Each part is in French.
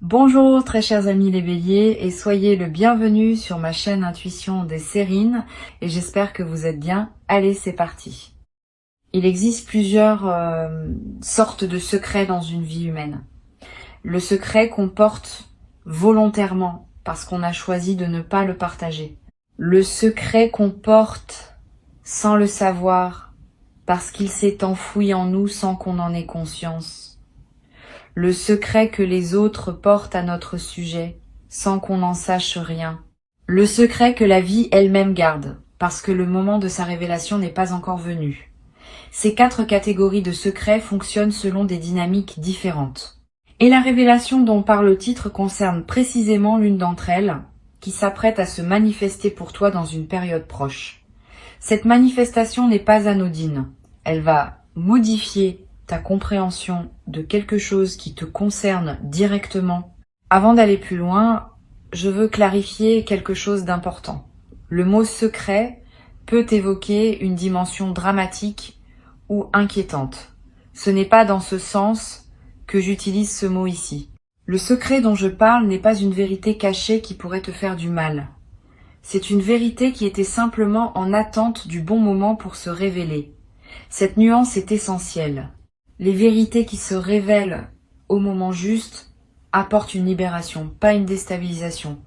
Bonjour très chers amis les béliers et soyez le bienvenu sur ma chaîne Intuition des Sérines et j'espère que vous êtes bien. Allez, c'est parti. Il existe plusieurs sortes de secrets dans une vie humaine. Le secret qu'on porte volontairement parce qu'on a choisi de ne pas le partager. Le secret qu'on porte sans le savoir parce qu'il s'est enfoui en nous sans qu'on en ait conscience. Le secret que les autres portent à notre sujet, sans qu'on n'en sache rien. Le secret que la vie elle-même garde, parce que le moment de sa révélation n'est pas encore venu. Ces 4 catégories de secrets fonctionnent selon des dynamiques différentes. Et la révélation dont parle le titre concerne précisément l'une d'entre elles, qui s'apprête à se manifester pour toi dans une période proche. Cette manifestation n'est pas anodine. Elle va modifier ta compréhension de quelque chose qui te concerne directement. Avant d'aller plus loin, je veux clarifier quelque chose d'important. Le mot secret peut évoquer une dimension dramatique ou inquiétante. Ce n'est pas dans ce sens que j'utilise ce mot ici. Le secret dont je parle n'est pas une vérité cachée qui pourrait te faire du mal. C'est une vérité qui était simplement en attente du bon moment pour se révéler. Cette nuance est essentielle. Les vérités qui se révèlent au moment juste apportent une libération, pas une déstabilisation.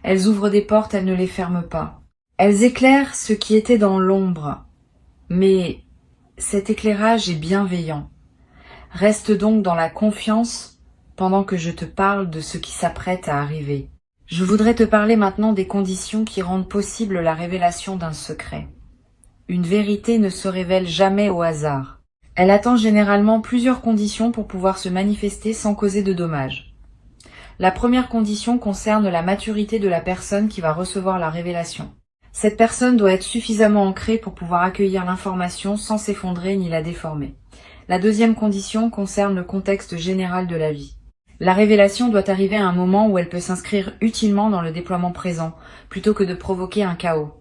Elles ouvrent des portes, elles ne les ferment pas. Elles éclairent ce qui était dans l'ombre. Mais cet éclairage est bienveillant. Reste donc dans la confiance pendant que je te parle de ce qui s'apprête à arriver. Je voudrais te parler maintenant des conditions qui rendent possible la révélation d'un secret. Une vérité ne se révèle jamais au hasard. Elle attend généralement plusieurs conditions pour pouvoir se manifester sans causer de dommages. La première condition concerne la maturité de la personne qui va recevoir la révélation. Cette personne doit être suffisamment ancrée pour pouvoir accueillir l'information sans s'effondrer ni la déformer. La deuxième condition concerne le contexte général de la vie. La révélation doit arriver à un moment où elle peut s'inscrire utilement dans le déploiement présent, plutôt que de provoquer un chaos.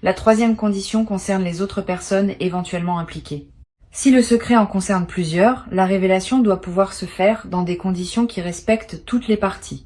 La troisième condition concerne les autres personnes éventuellement impliquées. Si le secret en concerne plusieurs, la révélation doit pouvoir se faire dans des conditions qui respectent toutes les parties.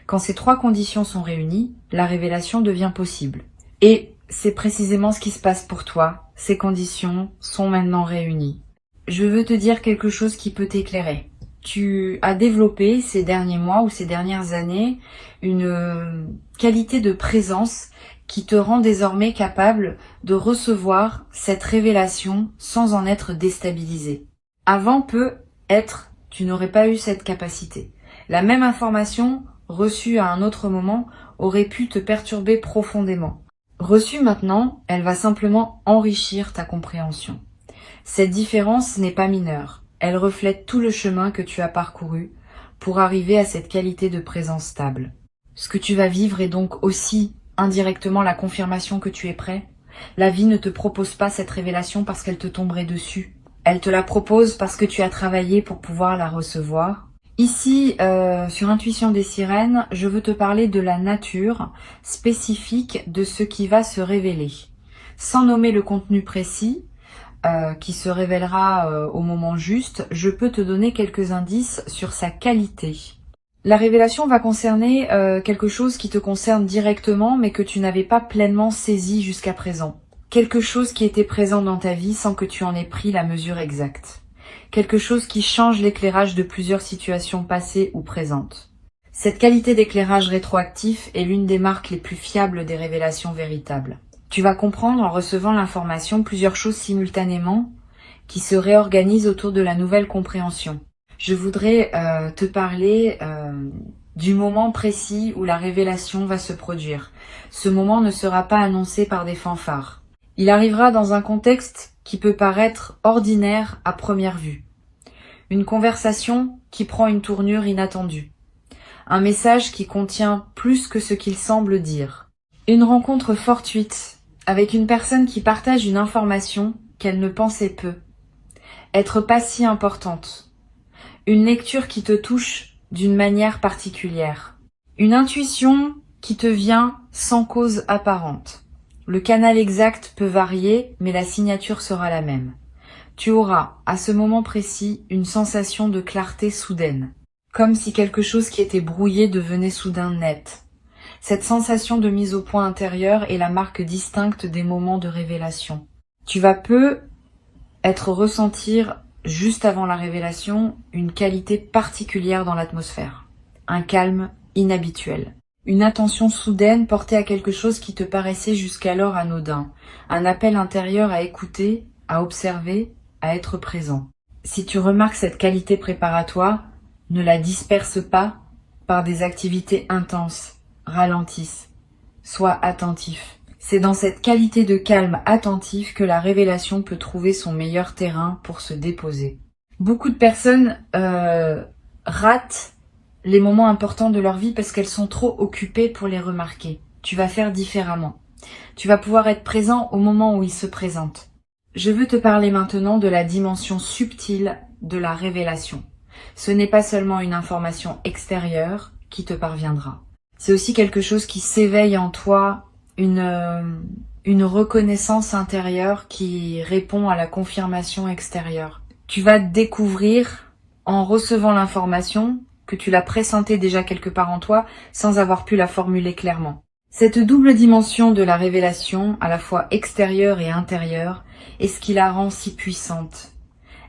Quand ces 3 conditions sont réunies, la révélation devient possible. Et c'est précisément ce qui se passe pour toi. Ces conditions sont maintenant réunies. Je veux te dire quelque chose qui peut t'éclairer. Tu as développé ces derniers mois ou ces dernières années une qualité de présence qui te rend désormais capable de recevoir cette révélation sans en être déstabilisé. Avant peut-être, tu n'aurais pas eu cette capacité. La même information, reçue à un autre moment, aurait pu te perturber profondément. Reçue maintenant, elle va simplement enrichir ta compréhension. Cette différence n'est pas mineure. Elle reflète tout le chemin que tu as parcouru pour arriver à cette qualité de présence stable. Ce que tu vas vivre est donc aussi indirectement la confirmation que tu es prêt. La vie ne te propose pas cette révélation parce qu'elle te tomberait dessus. Elle te la propose parce que tu as travaillé pour pouvoir la recevoir. Ici, sur Intuition des Sirènes, je veux te parler de la nature spécifique de ce qui va se révéler. Sans nommer le contenu précis, qui se révélera au moment juste, je peux te donner quelques indices sur sa qualité. La révélation va concerner quelque chose qui te concerne directement, mais que tu n'avais pas pleinement saisi jusqu'à présent. Quelque chose qui était présent dans ta vie sans que tu en aies pris la mesure exacte. Quelque chose qui change l'éclairage de plusieurs situations passées ou présentes. Cette qualité d'éclairage rétroactif est l'une des marques les plus fiables des révélations véritables. Tu vas comprendre en recevant l'information plusieurs choses simultanément qui se réorganisent autour de la nouvelle compréhension. Je voudrais te parler du moment précis où la révélation va se produire. Ce moment ne sera pas annoncé par des fanfares. Il arrivera dans un contexte qui peut paraître ordinaire à première vue. Une conversation qui prend une tournure inattendue. Un message qui contient plus que ce qu'il semble dire. Une rencontre fortuite avec une personne qui partage une information qu'elle ne pensait peu. Être pas si importante. Une lecture qui te touche d'une manière particulière. Une intuition qui te vient sans cause apparente. Le canal exact peut varier, mais la signature sera la même. Tu auras, à ce moment précis, une sensation de clarté soudaine. comme si quelque chose qui était brouillé devenait soudain net. Cette sensation de mise au point intérieure est la marque distincte des moments de révélation. Tu vas peu ressentir, juste avant la révélation, une qualité particulière dans l'atmosphère. Un calme inhabituel. Une attention soudaine portée à quelque chose qui te paraissait jusqu'alors anodin. Un appel intérieur à écouter, à observer, à être présent. Si tu remarques cette qualité préparatoire, ne la disperse pas par des activités intenses. Ralentisse. Sois attentif. C'est dans cette qualité de calme attentif que la révélation peut trouver son meilleur terrain pour se déposer. Beaucoup de personnes ratent les moments importants de leur vie parce qu'elles sont trop occupées pour les remarquer. Tu vas faire différemment. Tu vas pouvoir être présent au moment où ils se présentent. Je veux te parler maintenant de la dimension subtile de la révélation. Ce n'est pas seulement une information extérieure qui te parviendra. C'est aussi quelque chose qui s'éveille en toi, une reconnaissance intérieure qui répond à la confirmation extérieure. Tu vas découvrir, en recevant l'information, que tu l'as pressentie déjà quelque part en toi, sans avoir pu la formuler clairement. Cette double dimension de la révélation, à la fois extérieure et intérieure, est ce qui la rend si puissante.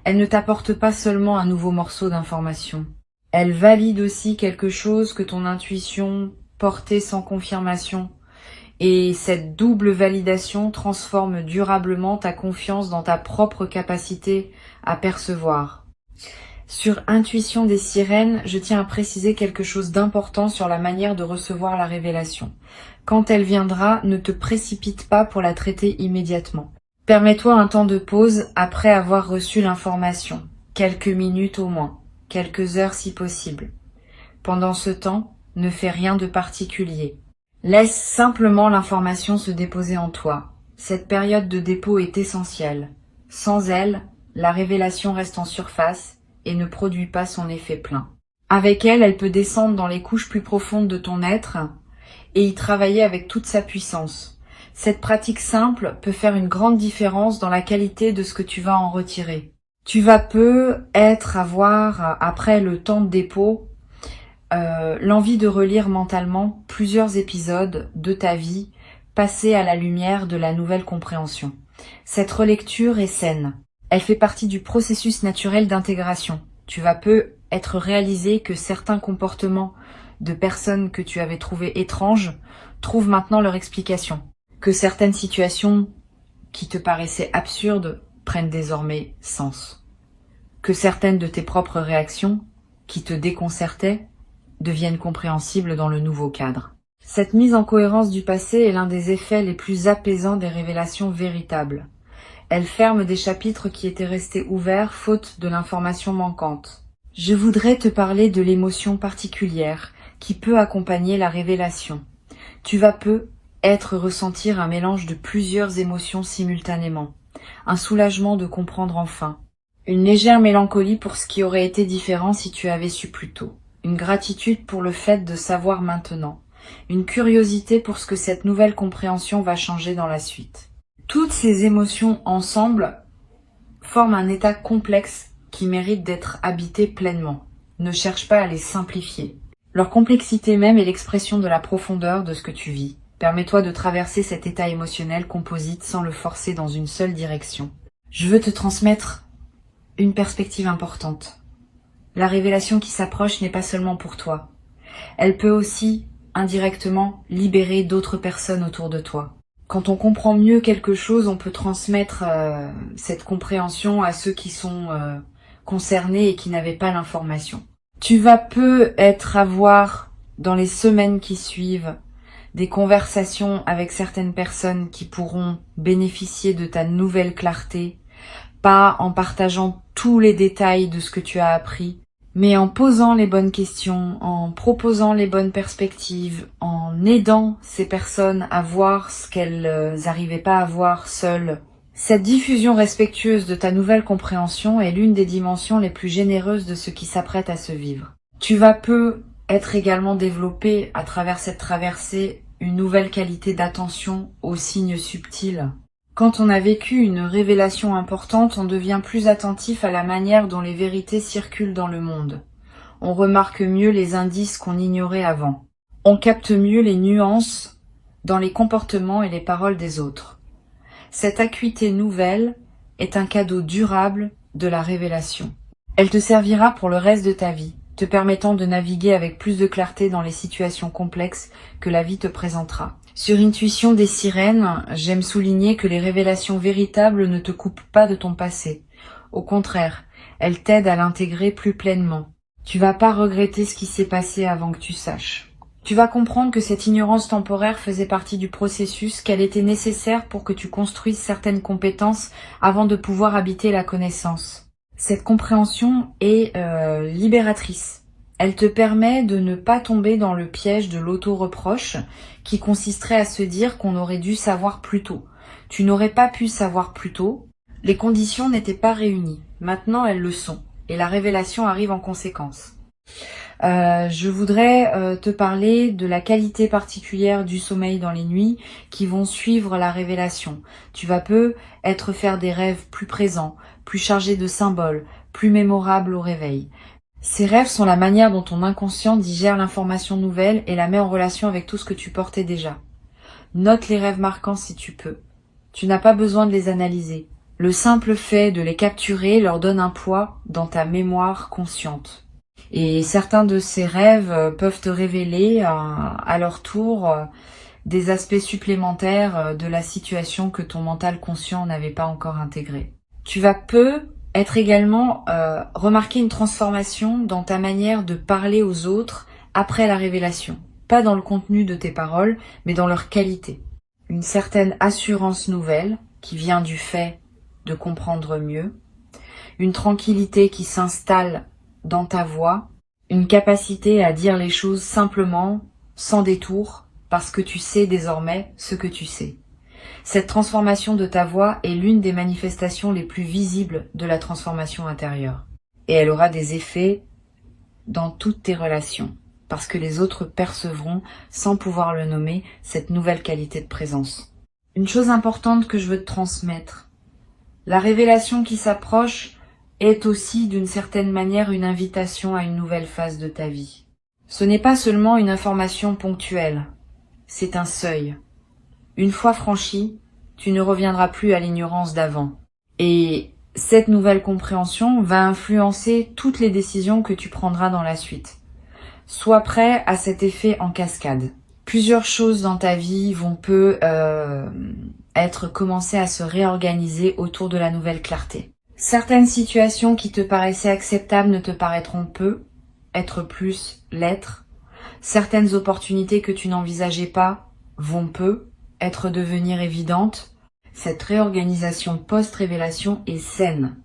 Elle ne t'apporte pas seulement un nouveau morceau d'information. Elle valide aussi quelque chose que ton intuition portait sans confirmation. Et cette double validation transforme durablement ta confiance dans ta propre capacité à percevoir. Sur Intuition des sirènes, je tiens à préciser quelque chose d'important sur la manière de recevoir la révélation. Quand elle viendra, ne te précipite pas pour la traiter immédiatement. Permets-toi un temps de pause après avoir reçu l'information. Quelques minutes au moins, quelques heures si possible. Pendant ce temps, ne fais rien de particulier. Laisse simplement l'information se déposer en toi. Cette période de dépôt est essentielle. Sans elle, la révélation reste en surface et ne produit pas son effet plein. Avec elle, elle peut descendre dans les couches plus profondes de ton être et y travailler avec toute sa puissance. Cette pratique simple peut faire une grande différence dans la qualité de ce que tu vas en retirer. Tu vas avoir, après le temps de dépôt, l'envie de relire mentalement plusieurs épisodes de ta vie passés à la lumière de la nouvelle compréhension. Cette relecture est saine. Elle fait partie du processus naturel d'intégration. Tu vas être réalisé que certains comportements de personnes que tu avais trouvées étranges trouvent maintenant leur explication. Que certaines situations qui te paraissaient absurdes prennent désormais sens. Que certaines de tes propres réactions qui te déconcertaient deviennent compréhensibles dans le nouveau cadre. Cette mise en cohérence du passé est l'un des effets les plus apaisants des révélations véritables. Elle ferme des chapitres qui étaient restés ouverts faute de l'information manquante. Je voudrais te parler de l'émotion particulière qui peut accompagner la révélation. Tu vas ressentir un mélange de plusieurs émotions simultanément. Un soulagement de comprendre enfin. Une légère mélancolie pour ce qui aurait été différent si tu avais su plus tôt. Une gratitude pour le fait de savoir maintenant. Une curiosité pour ce que cette nouvelle compréhension va changer dans la suite. Toutes ces émotions ensemble forment un état complexe qui mérite d'être habité pleinement. Ne cherche pas à les simplifier. Leur complexité même est l'expression de la profondeur de ce que tu vis. Permets-toi de traverser cet état émotionnel composite sans le forcer dans une seule direction. Je veux te transmettre une perspective importante. La révélation qui s'approche n'est pas seulement pour toi. Elle peut aussi, indirectement, libérer d'autres personnes autour de toi. Quand on comprend mieux quelque chose, on peut transmettre cette compréhension à ceux qui sont concernés et qui n'avaient pas l'information. Tu vas avoir, dans les semaines qui suivent, des conversations avec certaines personnes qui pourront bénéficier de ta nouvelle clarté, pas en partageant tous les détails de ce que tu as appris, mais en posant les bonnes questions, en proposant les bonnes perspectives, en aidant ces personnes à voir ce qu'elles n'arrivaient pas à voir seules. Cette diffusion respectueuse de ta nouvelle compréhension est l'une des dimensions les plus généreuses de ce qui s'apprête à se vivre. Tu vas être également développé à travers cette traversée une nouvelle qualité d'attention aux signes subtils. Quand on a vécu une révélation importante, on devient plus attentif à la manière dont les vérités circulent dans le monde. On remarque mieux les indices qu'on ignorait avant. On capte mieux les nuances dans les comportements et les paroles des autres. Cette acuité nouvelle est un cadeau durable de la révélation. Elle te servira pour le reste de ta vie, te permettant de naviguer avec plus de clarté dans les situations complexes que la vie te présentera. Sur Intuition des sirènes, j'aime souligner que les révélations véritables ne te coupent pas de ton passé. Au contraire, elles t'aident à l'intégrer plus pleinement. Tu vas pas regretter ce qui s'est passé avant que tu saches. Tu vas comprendre que cette ignorance temporaire faisait partie du processus, qu'elle était nécessaire pour que tu construises certaines compétences avant de pouvoir habiter la connaissance. Cette compréhension est libératrice. Elle te permet de ne pas tomber dans le piège de l'auto-reproche qui consisterait à se dire qu'on aurait dû savoir plus tôt. Tu n'aurais pas pu savoir plus tôt. Les conditions n'étaient pas réunies. Maintenant, elles le sont. Et la révélation arrive en conséquence. Je voudrais te parler de la qualité particulière du sommeil dans les nuits qui vont suivre la révélation. Tu vas peut-être faire des rêves plus présents, plus chargés de symboles, plus mémorables au réveil. Ces rêves sont la manière dont ton inconscient digère l'information nouvelle et la met en relation avec tout ce que tu portais déjà. Note les rêves marquants si tu peux. Tu n'as pas besoin de les analyser. Le simple fait de les capturer leur donne un poids dans ta mémoire consciente. Et certains de ces rêves peuvent te révéler à leur tour des aspects supplémentaires de la situation que ton mental conscient n'avait pas encore intégré. Tu vas être également remarquer une transformation dans ta manière de parler aux autres après la révélation. Pas dans le contenu de tes paroles, mais dans leur qualité. Une certaine assurance nouvelle qui vient du fait de comprendre mieux. Une tranquillité qui s'installe dans ta voix, une capacité à dire les choses simplement, sans détour, parce que tu sais désormais ce que tu sais. Cette transformation de ta voix est l'une des manifestations les plus visibles de la transformation intérieure. Et elle aura des effets dans toutes tes relations, parce que les autres percevront, sans pouvoir le nommer, cette nouvelle qualité de présence. Une chose importante que je veux te transmettre, la révélation qui s'approche est aussi d'une certaine manière une invitation à une nouvelle phase de ta vie. Ce n'est pas seulement une information ponctuelle, c'est un seuil. Une fois franchi, tu ne reviendras plus à l'ignorance d'avant. Et cette nouvelle compréhension va influencer toutes les décisions que tu prendras dans la suite. Sois prêt à cet effet en cascade. Plusieurs choses dans ta vie vont être commencées à se réorganiser autour de la nouvelle clarté. Certaines situations qui te paraissaient acceptables ne te paraîtront être plus, l'être. Certaines opportunités que tu n'envisageais pas vont devenir évidentes. Cette réorganisation post-révélation est saine.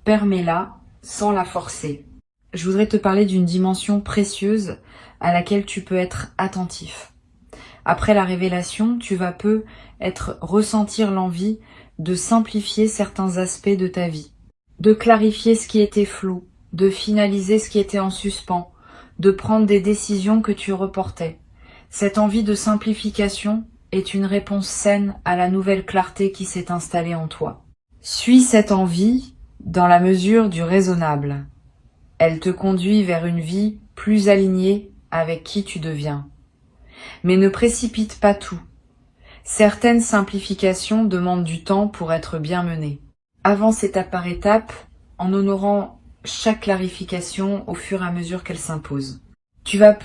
Permets-la sans la forcer. Je voudrais te parler d'une dimension précieuse à laquelle tu peux être attentif. Après la révélation, tu vas ressentir l'envie de simplifier certains aspects de ta vie, de clarifier ce qui était flou, de finaliser ce qui était en suspens, de prendre des décisions que tu reportais. Cette envie de simplification est une réponse saine à la nouvelle clarté qui s'est installée en toi. Suis cette envie dans la mesure du raisonnable. Elle te conduit vers une vie plus alignée avec qui tu deviens. Mais ne précipite pas tout. Certaines simplifications demandent du temps pour être bien menées. Avance étape par étape, en honorant chaque clarification au fur et à mesure qu'elle s'impose. Tu vas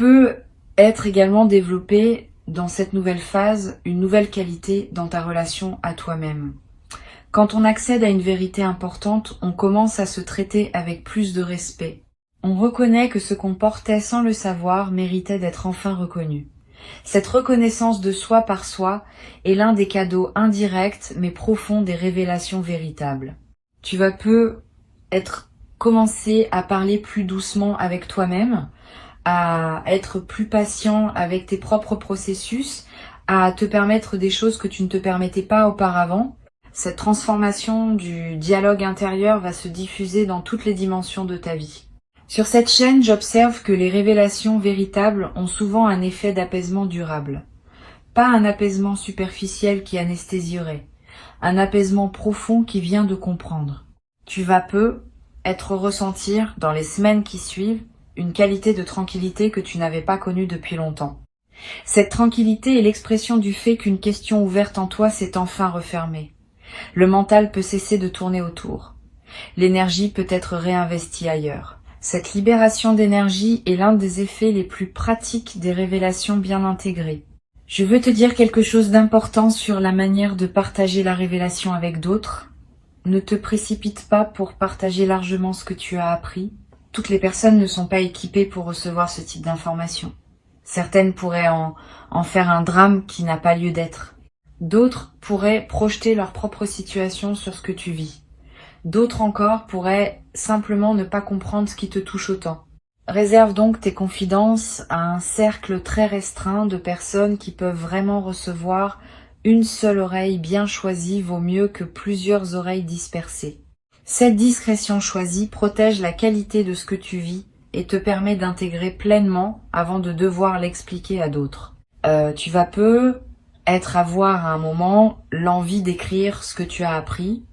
être également développé dans cette nouvelle phase une nouvelle qualité dans ta relation à toi-même. Quand on accède à une vérité importante, on commence à se traiter avec plus de respect. On reconnaît que ce qu'on portait sans le savoir méritait d'être enfin reconnu. Cette reconnaissance de soi par soi est l'un des cadeaux indirects mais profonds des révélations véritables. Tu vas commencer à parler plus doucement avec toi-même, à être plus patient avec tes propres processus, à te permettre des choses que tu ne te permettais pas auparavant. Cette transformation du dialogue intérieur va se diffuser dans toutes les dimensions de ta vie. Sur cette chaîne, j'observe que les révélations véritables ont souvent un effet d'apaisement durable. Pas un apaisement superficiel qui anesthésierait, un apaisement profond qui vient de comprendre. Tu vas ressentir, dans les semaines qui suivent, une qualité de tranquillité que tu n'avais pas connue depuis longtemps. Cette tranquillité est l'expression du fait qu'une question ouverte en toi s'est enfin refermée. Le mental peut cesser de tourner autour. L'énergie peut être réinvestie ailleurs. Cette libération d'énergie est l'un des effets les plus pratiques des révélations bien intégrées. Je veux te dire quelque chose d'important sur la manière de partager la révélation avec d'autres. Ne te précipite pas pour partager largement ce que tu as appris. Toutes les personnes ne sont pas équipées pour recevoir ce type d'informations. Certaines pourraient en faire un drame qui n'a pas lieu d'être. D'autres pourraient projeter leur propre situation sur ce que tu vis. D'autres encore pourraient simplement ne pas comprendre ce qui te touche autant. Réserve donc tes confidences à un cercle très restreint de personnes qui peuvent vraiment recevoir. Une seule oreille bien choisie vaut mieux que plusieurs oreilles dispersées. Cette discrétion choisie protège la qualité de ce que tu vis et te permet d'intégrer pleinement avant de devoir l'expliquer à d'autres. Tu vas avoir à un moment l'envie d'écrire ce que tu as appris,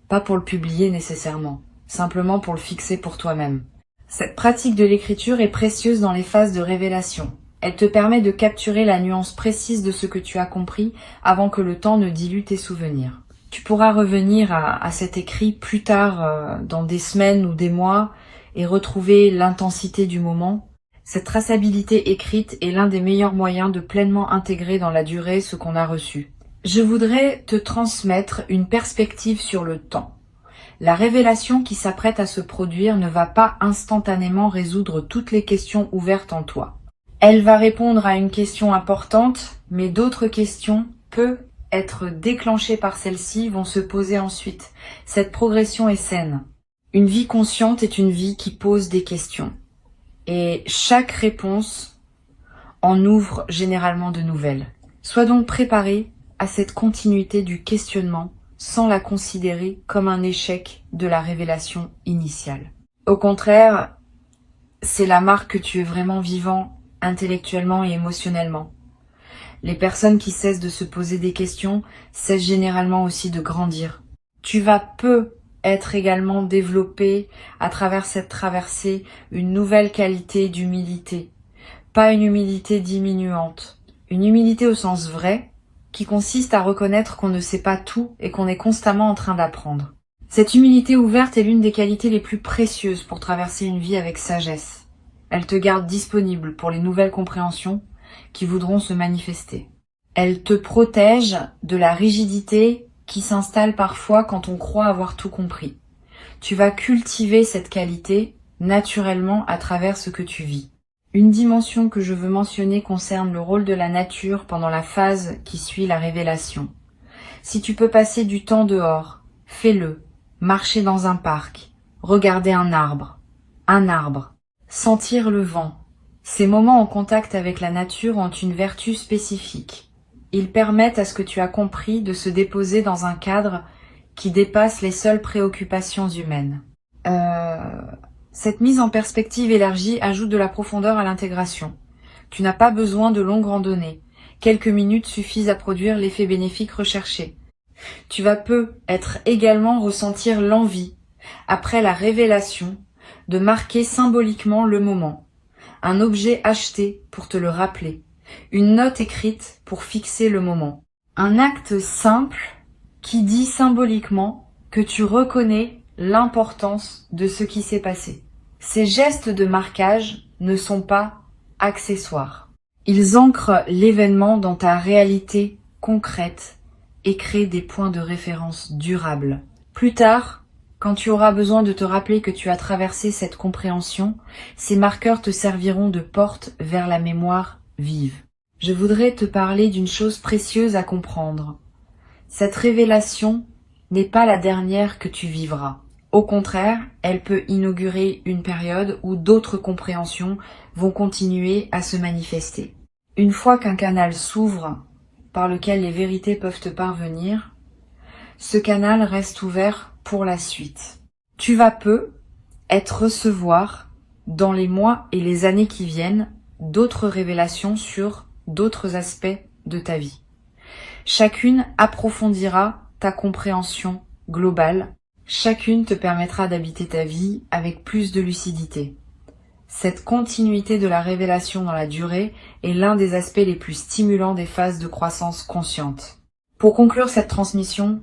pas pour le publier nécessairement, simplement pour le fixer pour toi-même. Cette pratique de l'écriture est précieuse dans les phases de révélation. Elle te permet de capturer la nuance précise de ce que tu as compris avant que le temps ne dilue tes souvenirs. Tu pourras revenir à cet écrit plus tard, dans des semaines ou des mois, et retrouver l'intensité du moment. Cette traçabilité écrite est l'un des meilleurs moyens de pleinement intégrer dans la durée ce qu'on a reçu. Je voudrais te transmettre une perspective sur le temps. La révélation qui s'apprête à se produire ne va pas instantanément résoudre toutes les questions ouvertes en toi. Elle va répondre à une question importante, mais d'autres questions, peu être déclenchées par celle-ci, vont se poser ensuite. Cette progression est saine. Une vie consciente est une vie qui pose des questions. Et chaque réponse en ouvre généralement de nouvelles. Sois donc préparé à cette continuité du questionnement sans la considérer comme un échec de la révélation initiale. Au contraire, c'est la marque que tu es vraiment vivant intellectuellement et émotionnellement. Les personnes qui cessent de se poser des questions cessent généralement aussi de grandir. Tu vas être également développé à travers cette traversée une nouvelle qualité d'humilité. Pas une humilité diminuante, une humilité au sens vrai, qui consiste à reconnaître qu'on ne sait pas tout et qu'on est constamment en train d'apprendre. Cette humilité ouverte est l'une des qualités les plus précieuses pour traverser une vie avec sagesse. Elle te garde disponible pour les nouvelles compréhensions qui voudront se manifester. Elle te protège de la rigidité qui s'installe parfois quand on croit avoir tout compris. Tu vas cultiver cette qualité naturellement à travers ce que tu vis. Une dimension que je veux mentionner concerne le rôle de la nature pendant la phase qui suit la révélation. Si tu peux passer du temps dehors, fais-le. Marcher dans un parc, regarder un arbre, sentir le vent. Ces moments en contact avec la nature ont une vertu spécifique. Ils permettent à ce que tu as compris de se déposer dans un cadre qui dépasse les seules préoccupations humaines. Cette mise en perspective élargie ajoute de la profondeur à l'intégration. Tu n'as pas besoin de longues randonnées. Quelques minutes suffisent à produire l'effet bénéfique recherché. Tu vas être également ressentir l'envie, après la révélation, de marquer symboliquement le moment. Un objet acheté pour te le rappeler. Une note écrite pour fixer le moment. Un acte simple qui dit symboliquement que tu reconnais l'importance de ce qui s'est passé. Ces gestes de marquage ne sont pas accessoires. Ils ancrent l'événement dans ta réalité concrète et créent des points de référence durables. Plus tard, quand tu auras besoin de te rappeler que tu as traversé cette compréhension, ces marqueurs te serviront de porte vers la mémoire vive. Je voudrais te parler d'une chose précieuse à comprendre. Cette révélation n'est pas la dernière que tu vivras. Au contraire, elle peut inaugurer une période où d'autres compréhensions vont continuer à se manifester. Une fois qu'un canal s'ouvre par lequel les vérités peuvent te parvenir, ce canal reste ouvert pour la suite. Tu vas recevoir, dans les mois et les années qui viennent, d'autres révélations sur d'autres aspects de ta vie. Chacune approfondira ta compréhension globale. Chacune te permettra d'habiter ta vie avec plus de lucidité. Cette continuité de la révélation dans la durée est l'un des aspects les plus stimulants des phases de croissance consciente. Pour conclure cette transmission,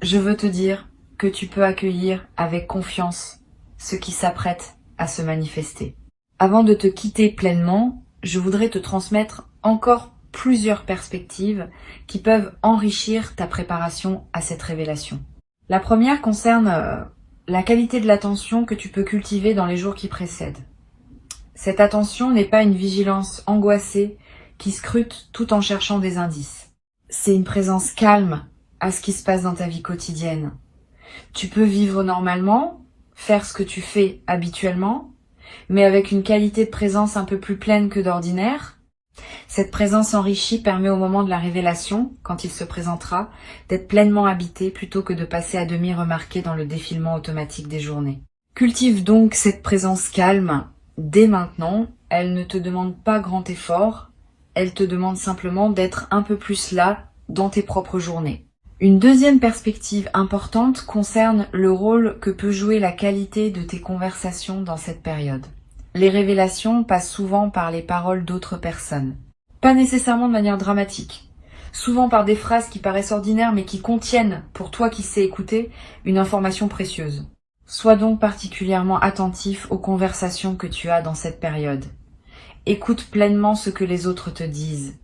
je veux te dire que tu peux accueillir avec confiance ce qui s'apprête à se manifester. Avant de te quitter pleinement, je voudrais te transmettre encore plusieurs perspectives qui peuvent enrichir ta préparation à cette révélation. La première concerne la qualité de l'attention que tu peux cultiver dans les jours qui précèdent. Cette attention n'est pas une vigilance angoissée qui scrute tout en cherchant des indices. C'est une présence calme à ce qui se passe dans ta vie quotidienne. Tu peux vivre normalement, faire ce que tu fais habituellement, mais avec une qualité de présence un peu plus pleine que d'ordinaire. Cette présence enrichie permet au moment de la révélation, quand il se présentera, d'être pleinement habité plutôt que de passer à demi remarqué dans le défilement automatique des journées. Cultive donc cette présence calme dès maintenant. Elle ne te demande pas grand effort, elle te demande simplement d'être un peu plus là dans tes propres journées. Une deuxième perspective importante concerne le rôle que peut jouer la qualité de tes conversations dans cette période. Les révélations passent souvent par les paroles d'autres personnes. Pas nécessairement de manière dramatique. Souvent par des phrases qui paraissent ordinaires mais qui contiennent, pour toi qui sais écouter, une information précieuse. Sois donc particulièrement attentif aux conversations que tu as dans cette période. Écoute pleinement ce que les autres te disent.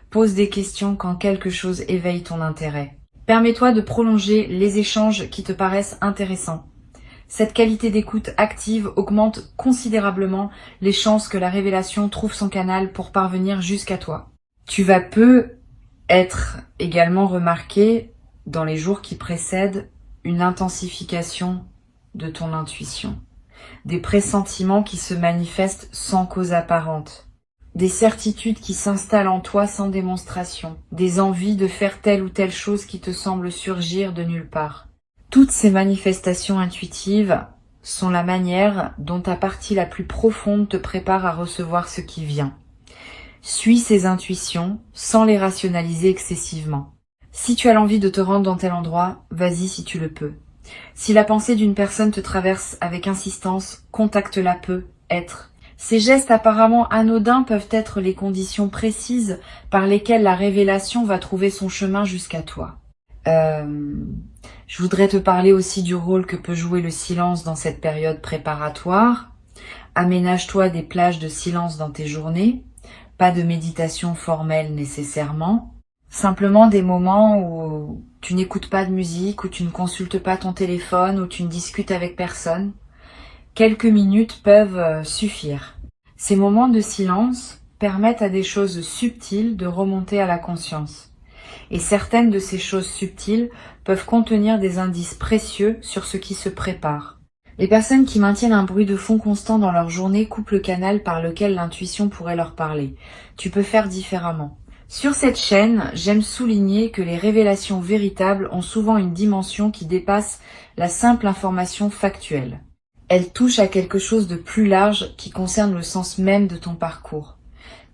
Pose des questions quand quelque chose éveille ton intérêt. Permets-toi de prolonger les échanges qui te paraissent intéressants. Cette qualité d'écoute active augmente considérablement les chances que la révélation trouve son canal pour parvenir jusqu'à toi. Tu vas peu être également remarqué dans les jours qui précèdent une intensification de ton intuition, des pressentiments qui se manifestent sans cause apparente, des certitudes qui s'installent en toi sans démonstration, des envies de faire telle ou telle chose qui te semble surgir de nulle part. Toutes ces manifestations intuitives sont la manière dont ta partie la plus profonde te prépare à recevoir ce qui vient. Suis ces intuitions sans les rationaliser excessivement. Si tu as l'envie de te rendre dans tel endroit, vas-y si tu le peux. Si la pensée d'une personne te traverse avec insistance, contacte-la peu, être. Ces gestes apparemment anodins peuvent être les conditions précises par lesquelles la révélation va trouver son chemin jusqu'à toi. Je voudrais te parler aussi du rôle que peut jouer le silence dans cette période préparatoire. Aménage-toi des plages de silence dans tes journées, pas de méditation formelle nécessairement, simplement des moments où tu n'écoutes pas de musique, où tu ne consultes pas ton téléphone, où tu ne discutes avec personne. Quelques minutes peuvent suffire. Ces moments de silence permettent à des choses subtiles de remonter à la conscience. Et certaines de ces choses subtiles peuvent contenir des indices précieux sur ce qui se prépare. Les personnes qui maintiennent un bruit de fond constant dans leur journée coupent le canal par lequel l'intuition pourrait leur parler. Tu peux faire différemment. Sur cette chaîne, j'aime souligner que les révélations véritables ont souvent une dimension qui dépasse la simple information factuelle. Elles touchent à quelque chose de plus large qui concerne le sens même de ton parcours.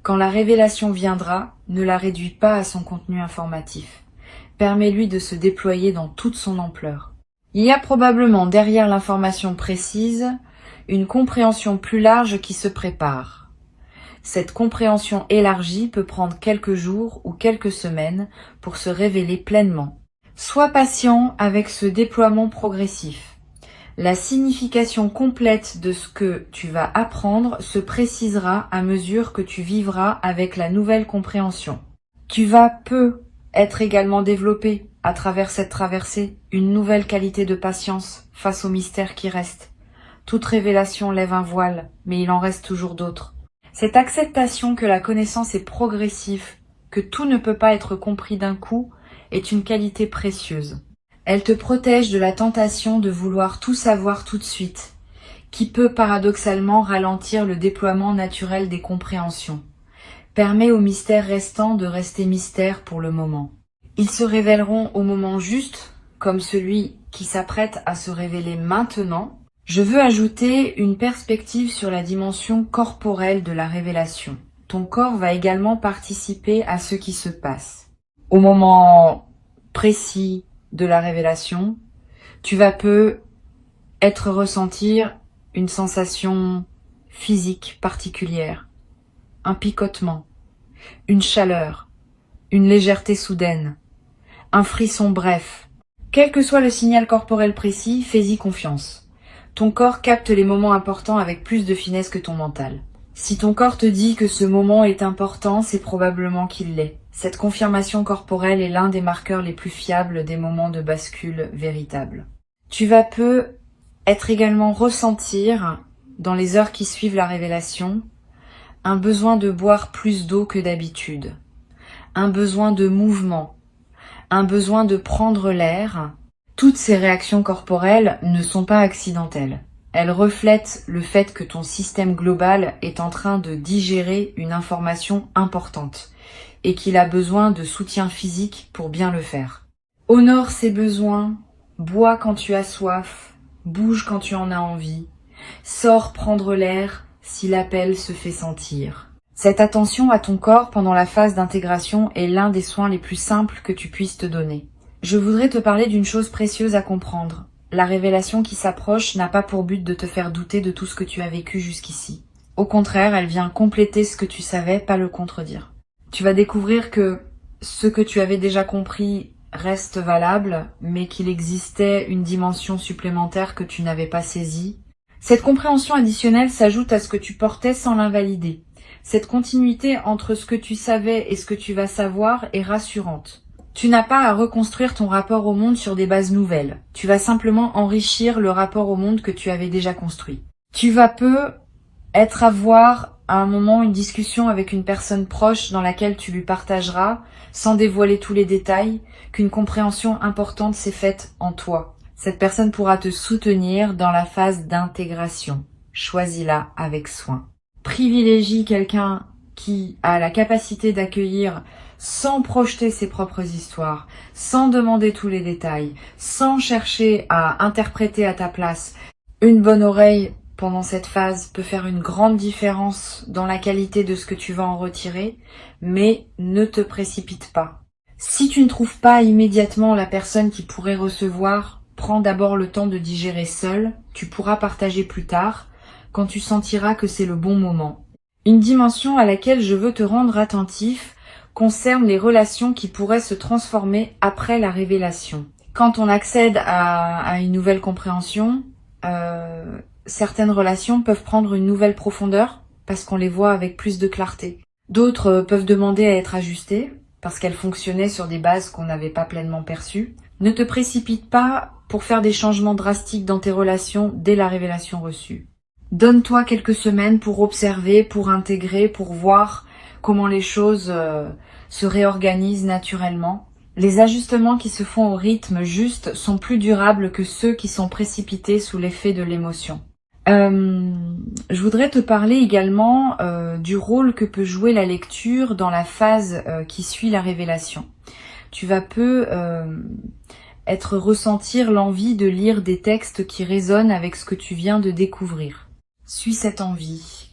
Quand la révélation viendra, ne la réduis pas à son contenu informatif. Permets-lui de se déployer dans toute son ampleur. Il y a probablement derrière l'information précise une compréhension plus large qui se prépare. Cette compréhension élargie peut prendre quelques jours ou quelques semaines pour se révéler pleinement. Sois patient avec ce déploiement progressif. La signification complète de ce que tu vas apprendre se précisera à mesure que tu vivras avec la nouvelle compréhension. Tu vas peu être également développé à travers cette traversée, une nouvelle qualité de patience face aux mystères qui restent. Toute révélation lève un voile, mais il en reste toujours d'autres. Cette acceptation que la connaissance est progressive, que tout ne peut pas être compris d'un coup, est une qualité précieuse. Elle te protège de la tentation de vouloir tout savoir tout de suite, qui peut paradoxalement ralentir le déploiement naturel des compréhensions. Permet aux mystères restants de rester mystères pour le moment. Ils se révéleront au moment juste, comme celui qui s'apprête à se révéler maintenant. Je veux ajouter une perspective sur la dimension corporelle de la révélation. Ton corps va également participer à ce qui se passe. Au moment précis de la révélation, tu vas peu ressentir une sensation physique particulière, un picotement, une chaleur, une légèreté soudaine, un frisson bref. Quel que soit le signal corporel précis, fais-y confiance. Ton corps capte les moments importants avec plus de finesse que ton mental. Si ton corps te dit que ce moment est important, c'est probablement qu'il l'est. Cette confirmation corporelle est l'un des marqueurs les plus fiables des moments de bascule véritable. Tu vas peu être également ressentir, dans les heures qui suivent la révélation, un besoin de boire plus d'eau que d'habitude, un besoin de mouvement, un besoin de prendre l'air. Toutes ces réactions corporelles ne sont pas accidentelles. Elles reflètent le fait que ton système global est en train de digérer une information importante et qu'il a besoin de soutien physique pour bien le faire. Honore ses besoins, bois quand tu as soif, bouge quand tu en as envie, sors prendre l'air si l'appel se fait sentir. Cette attention à ton corps pendant la phase d'intégration est l'un des soins les plus simples que tu puisses te donner. Je voudrais te parler d'une chose précieuse à comprendre. La révélation qui s'approche n'a pas pour but de te faire douter de tout ce que tu as vécu jusqu'ici. Au contraire, elle vient compléter ce que tu savais, pas le contredire. Tu vas découvrir que ce que tu avais déjà compris reste valable, mais qu'il existait une dimension supplémentaire que tu n'avais pas saisie. Cette compréhension additionnelle s'ajoute à ce que tu portais sans l'invalider. Cette continuité entre ce que tu savais et ce que tu vas savoir est rassurante. Tu n'as pas à reconstruire ton rapport au monde sur des bases nouvelles. Tu vas simplement enrichir le rapport au monde que tu avais déjà construit. Tu vas peu être à voir à un moment une discussion avec une personne proche dans laquelle tu lui partageras, sans dévoiler tous les détails, qu'une compréhension importante s'est faite en toi. Cette personne pourra te soutenir dans la phase d'intégration. Choisis-la avec soin. Privilégie quelqu'un qui a la capacité d'accueillir sans projeter ses propres histoires, sans demander tous les détails, sans chercher à interpréter à ta place. Une bonne oreille pendant cette phase peut faire une grande différence dans la qualité de ce que tu vas en retirer, mais ne te précipite pas. Si tu ne trouves pas immédiatement la personne qui pourrait recevoir, prends d'abord le temps de digérer seul, tu pourras partager plus tard, quand tu sentiras que c'est le bon moment. Une dimension à laquelle je veux te rendre attentif concerne les relations qui pourraient se transformer après la révélation. Quand on accède à une nouvelle compréhension, certaines relations peuvent prendre une nouvelle profondeur parce qu'on les voit avec plus de clarté. D'autres peuvent demander à être ajustées parce qu'elles fonctionnaient sur des bases qu'on n'avait pas pleinement perçues. Ne te précipite pas pour faire des changements drastiques dans tes relations dès la révélation reçue. Donne-toi quelques semaines pour observer, pour intégrer, pour voir comment les choses se réorganisent naturellement. Les ajustements qui se font au rythme juste sont plus durables que ceux qui sont précipités sous l'effet de l'émotion. Je voudrais te parler également du rôle que peut jouer la lecture dans la phase qui suit la révélation. Tu vas peu ressentir l'envie de lire des textes qui résonnent avec ce que tu viens de découvrir. Suis cette envie.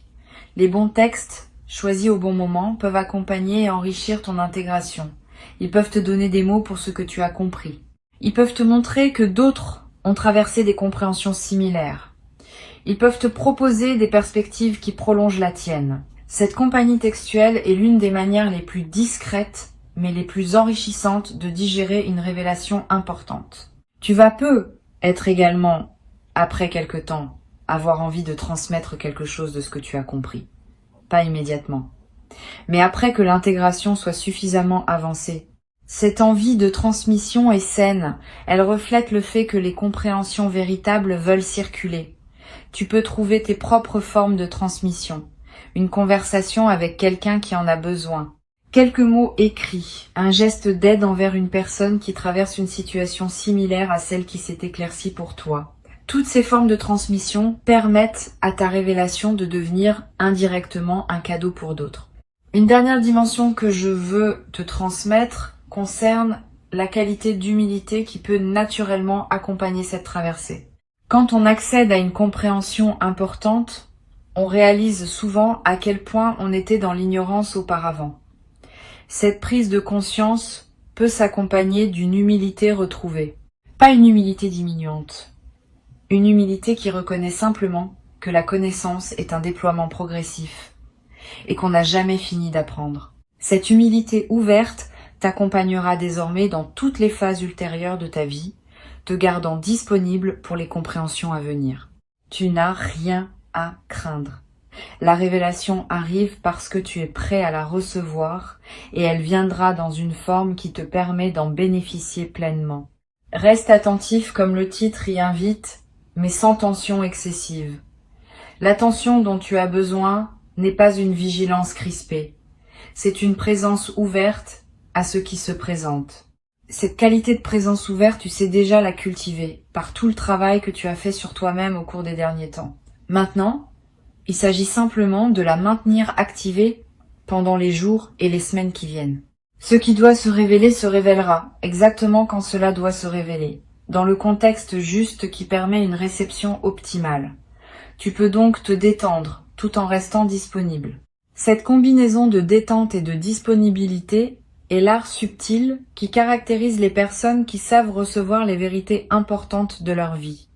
Les bons textes, choisis au bon moment, peuvent accompagner et enrichir ton intégration. Ils peuvent te donner des mots pour ce que tu as compris. Ils peuvent te montrer que d'autres ont traversé des compréhensions similaires. Ils peuvent te proposer des perspectives qui prolongent la tienne. Cette compagnie textuelle est l'une des manières les plus discrètes, mais les plus enrichissantes de digérer une révélation importante. Tu vas peu être également, après quelque temps, avoir envie de transmettre quelque chose de ce que tu as compris. Pas immédiatement. Mais après que l'intégration soit suffisamment avancée, cette envie de transmission est saine. Elle reflète le fait que les compréhensions véritables veulent circuler. Tu peux trouver tes propres formes de transmission. Une conversation avec quelqu'un qui en a besoin. Quelques mots écrits. Un geste d'aide envers une personne qui traverse une situation similaire à celle qui s'est éclaircie pour toi. Toutes ces formes de transmission permettent à ta révélation de devenir indirectement un cadeau pour d'autres. Une dernière dimension que je veux te transmettre concerne la qualité d'humilité qui peut naturellement accompagner cette traversée. Quand on accède à une compréhension importante, on réalise souvent à quel point on était dans l'ignorance auparavant. Cette prise de conscience peut s'accompagner d'une humilité retrouvée. Pas une humilité diminuante, une humilité qui reconnaît simplement que la connaissance est un déploiement progressif et qu'on n'a jamais fini d'apprendre. Cette humilité ouverte t'accompagnera désormais dans toutes les phases ultérieures de ta vie, te gardant disponible pour les compréhensions à venir. Tu n'as rien à craindre. La révélation arrive parce que tu es prêt à la recevoir et elle viendra dans une forme qui te permet d'en bénéficier pleinement. Reste attentif comme le titre y invite, mais sans tension excessive. L'attention dont tu as besoin n'est pas une vigilance crispée. C'est une présence ouverte à ce qui se présente. Cette qualité de présence ouverte, tu sais déjà la cultiver par tout le travail que tu as fait sur toi-même au cours des derniers temps. Maintenant, il s'agit simplement de la maintenir activée pendant les jours et les semaines qui viennent. Ce qui doit se révéler se révélera, exactement quand cela doit se révéler, dans le contexte juste qui permet une réception optimale. Tu peux donc te détendre tout en restant disponible. Cette combinaison de détente et de disponibilité est l'art subtil qui caractérise les personnes qui savent recevoir les vérités importantes de leur vie.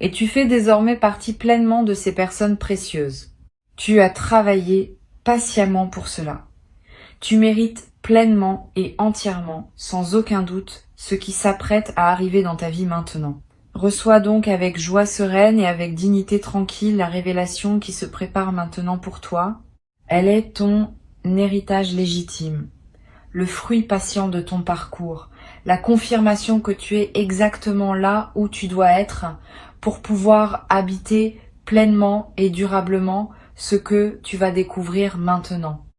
Et tu fais désormais partie pleinement de ces personnes précieuses. Tu as travaillé patiemment pour cela. Tu mérites pleinement et entièrement, sans aucun doute, ce qui s'apprête à arriver dans ta vie maintenant. Reçois donc avec joie sereine et avec dignité tranquille la révélation qui se prépare maintenant pour toi. Elle est ton héritage légitime, le fruit patient de ton parcours, la confirmation que tu es exactement là où tu dois être pour pouvoir habiter pleinement et durablement ce que tu vas découvrir maintenant.